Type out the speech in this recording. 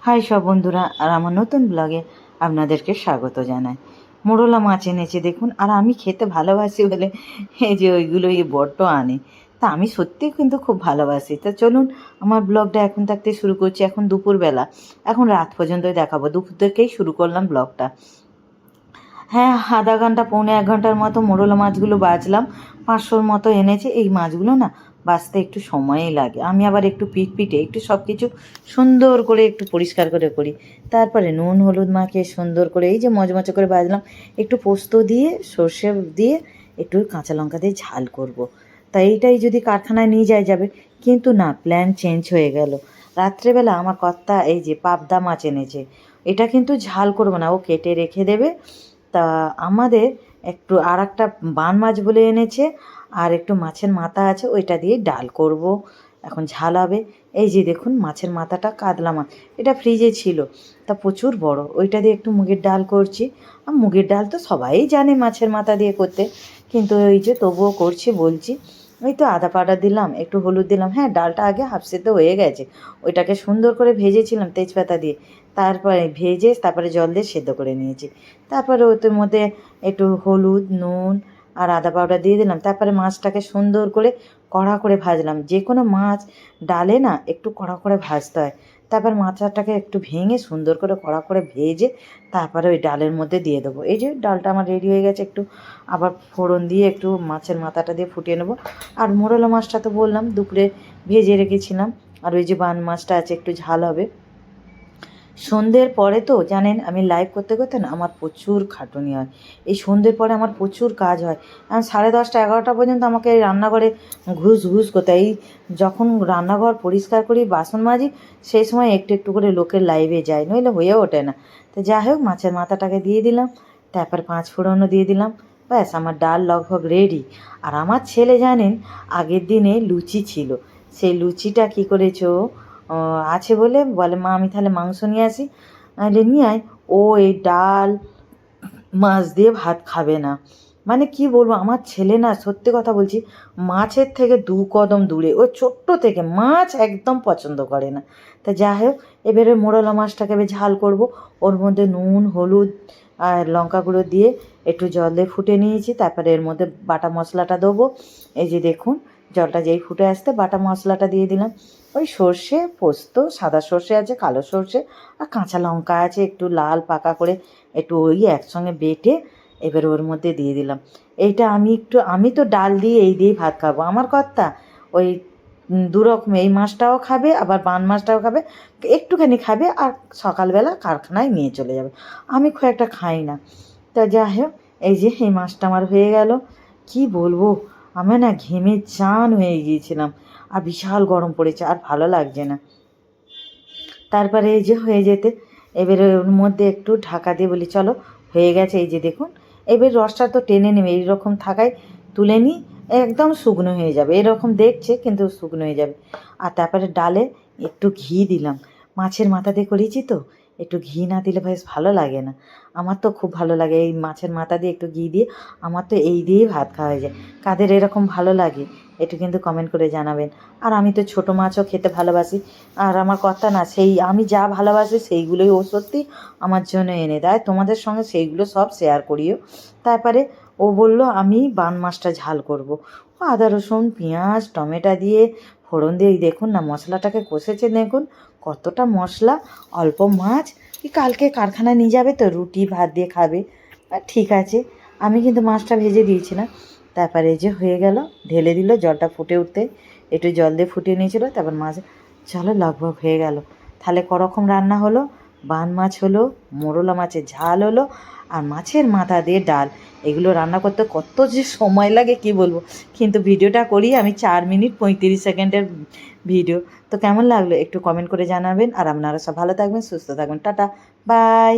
High সব বন্ধুরা, আর আমার নতুন ব্লগে আপনাদেরকে স্বাগত জানাই। মোরলা মাছ এনেছে দেখুন, আর আমি খেতে ভালোবাসি বলে এই যে ওইগুলো এই বড্ড আনে। তা আমি সত্যিই কিন্তু খুব ভালোবাসি। তা চলুন আমার ব্লগটা এখন থাকতে শুরু করছি। এখন দুপুরবেলা, এখন রাত পর্যন্তই দেখাবো। দুপুর থেকেই শুরু করলাম ব্লগটা। হ্যাঁ, আধা ঘন্টা পৌনে 1 ঘন্টার মতো মোরলা মাছগুলো বাছলাম। 500-র মতো এনেছে। এই মাছগুলো না বাছতে একটু সময়ই লাগে। আমি আবার একটু পিটপিটে একটু সব কিছু সুন্দর করে একটু পরিষ্কার করে করি। তারপরে নুন হলুদ মাখিয়ে সুন্দর করে এই যে মচমচে করে ভাজলাম। একটু পোস্ত দিয়ে সর্ষে দিয়ে একটু কাঁচা লঙ্কা দিয়ে ঝাল করব। তা এইটাই যদি কারখানায় নিয়ে যাবে, কিন্তু না, প্ল্যান চেঞ্জ হয়ে গেল। রাত্রেবেলা আমার কর্তা এই যে পাবদা মাছ এনেছে। এটা কিন্তু ঝাল করবো না, ও কেটে রেখে দেবে। তা আমাদের একটু আর একটা বান মাছ বলে এনেছে, আর একটু মাছের মাথা আছে, ওইটা দিয়ে ডাল করব। এখন ঝাল হবে। এই যে দেখুন মাছের মাথাটা কাতলা মাছ, এটা ফ্রিজে ছিল, তা প্রচুর বড়। ওইটা দিয়ে একটু মুগের ডাল করছি। আর মুগের ডাল তো সবাই জানে মাছের মাথা দিয়ে করতে, কিন্তু ওই যে তবুও করছি বলছি। ওই তো আদা পাউডার দিলাম, একটু হলুদ দিলাম। হ্যাঁ, ডালটা আগে হাফ সেদ্ধ হয়ে গেছে। ওইটাকে সুন্দর করে ভেজেছিলাম তেজপাতা দিয়ে। তারপরে ভেজে তারপরে জল দিয়ে সেদ্ধ করে নিয়েছি। তারপরে ওটার মধ্যে একটু হলুদ নুন আর আদা পাউডার দিয়ে দিলাম। তারপরে মাছটাকে সুন্দর করে কড়া করে ভাজলাম। যে কোনো মাছ ডালে না একটু কড়া করে ভাজতে হয়। তারপর মাছটাকে একটু ভেঙে সুন্দর করে কড়া করে ভেজে তারপরে ওই ডালের মধ্যে দিয়ে দেবো। এই যে ডালটা আমার রেডি হয়ে গেছে। একটু আবার ফোড়ন দিয়ে একটু মাছের মাথাটা দিয়ে ফুটিয়ে নেবো। আর মোরলা মাছটা তো বললাম দুপুরে ভেজে রেখেছিলাম। আর ওই যে বান মাছটা আছে, একটু ঝাল হবে। সন্ধ্যের পরে তো জানেন আমি লাইভ করতে করতে না আমার প্রচুর খাটুনি হয়। এই সন্ধ্যের পরে আমার প্রচুর কাজ হয়। 10:30 11টা পর্যন্ত আমাকে এই রান্নাঘরে ঘুষ ঘুষ করতে হয়। এই যখন রান্নাঘর পরিষ্কার করি বাসন মাজি, সেই সময় একটু একটু করে লোকের লাইভে যায়, নইলে হয়ে ওঠে না। তো যাই হোক, মাছের মাথাটাকে দিয়ে দিলাম। তারপর 5 ফোড়নও দিয়ে দিলাম। ব্যাস আমার ডাল লগভগ রেডি। আর আমার ছেলে জানেন আগের দিনে লুচি ছিল, সেই লুচিটা কী করেছো আছে বলে বলে, মা আমি তাহলে মাংস নিয়ে আসি। নাহলে নিয়ে আয়। ও এই ডাল মাছ দিয়ে ভাত খাবে না। মানে কি বলবো, আমার ছেলে না সত্যি কথা বলছি মাছের থেকে 2 কদম দূরে। ও ছোট্ট থেকে মাছ একদম পছন্দ করে না। তা যাই হোক, এবারে মোরলা মাছটাকে এবার ঝাল করব। ওর মধ্যে নুন হলুদ আর লঙ্কা গুঁড়ো দিয়ে একটু জল দিয়ে ফুটে নিয়েছি। তারপরে এর মধ্যে বাটা মশলাটা দেবো। এই যে দেখুন, জলটা যেই ফুটে আসতে বাটা মশলাটা দিয়ে দিলাম। ওই সর্ষে পোস্ত, সাদা সর্ষে আছে, কালো সর্ষে আর কাঁচা লঙ্কা আছে একটু লাল পাকা করে, একটু ওই একসঙ্গে বেটে এবার ওর মধ্যে দিয়ে দিলাম। এইটা আমি তো ডাল দিয়ে এই দিয়েই ভাত খাবো। আমার কর্তা ওই 2 রকম, এই মাছটাও খাবে আবার বান মাছটাও খাবে, একটুখানি খাবে আর সকালবেলা কারখানায় নিয়ে চলে যাবে। আমি খুব একটা খাই না। তা যাই হোক, এই যে এই মাছটা আমার হয়ে গেল। কি বলবো, আমি না ঘেমে চান হয়ে গিয়েছিলাম। আর বিশাল গরম পড়েছে, আর ভালো লাগছে না। তারপরে এই যে হয়ে যেতে এবারে ওর মধ্যে একটু ঢাকা দিয়ে বলি চলো হয়ে গেছে। এই যে দেখুন, এবার রসটা তো টেনে নেবে, এইরকম থাকায় তুলে নিই, একদম শুকনো হয়ে যাবে। এরকম দেখছে কিন্তু শুকনো হয়ে যাবে। আর তারপরে ডালে একটু ঘি দিলাম। মাছের মাথা দিয়ে করেছি তো, একটু ঘি না দিলে বেশ ভালো লাগে না। আমার তো খুব ভালো লাগে এই মাছের মাথা দিয়ে একটু ঘি দিয়ে। আমার তো এই দিয়েই ভাত খাওয়া হয়ে যায়। কাদের এরকম ভালো লাগে একটু কিন্তু কমেন্ট করে জানাবেন। আর আমি তো ছোটো মাছও খেতে ভালোবাসি। আর আমার কথা না, সেই আমি যা ভালোবাসি সেইগুলোই ও সত্যি আমার জন্য এনে দেয়। তোমাদের সঙ্গে সেইগুলো সব শেয়ার করিও। তারপরে ও বলল আমি বান মাছটা ঝাল করব। ও আদা রসুন পেঁয়াজ টমেটো দিয়ে ফোড়ন দিয়ে এই দেখুন না মশলাটাকে কষেছে, দেখুন কতটা মশলা, অল্প মাছ। কি কালকে কারখানায় নিয়ে যাবে তো, রুটি ভাত দিয়ে খাবে। ঠিক আছে, আমি কিন্তু মাছটা ভেজে দিয়েছিলাম। তারপরে এই যে হয়ে গেল, ঢেলে দিল জলটা ফুটে উঠতে, একটু জল দিয়ে ফুটিয়ে নিয়েছিল। তারপর মাছ, চলো লগভগ হয়ে গেল। তাহলে করকম রান্না হলো, বান মাছ হলো, মোরলা মাছের ঝাল হলো, আর মাছের মাথা দিয়ে ডাল। এগুলো রান্না করতে কত যে সময় লাগে কি বলবো। কিন্তু ভিডিওটা করি আমি 4 মিনিট 35 সেকেন্ডের ভিডিও। তো কেমন লাগলো একটু কমেন্ট করে জানাবেন। আর আপনারা সব ভালো থাকবেন সুস্থ থাকবেন। Tata bye.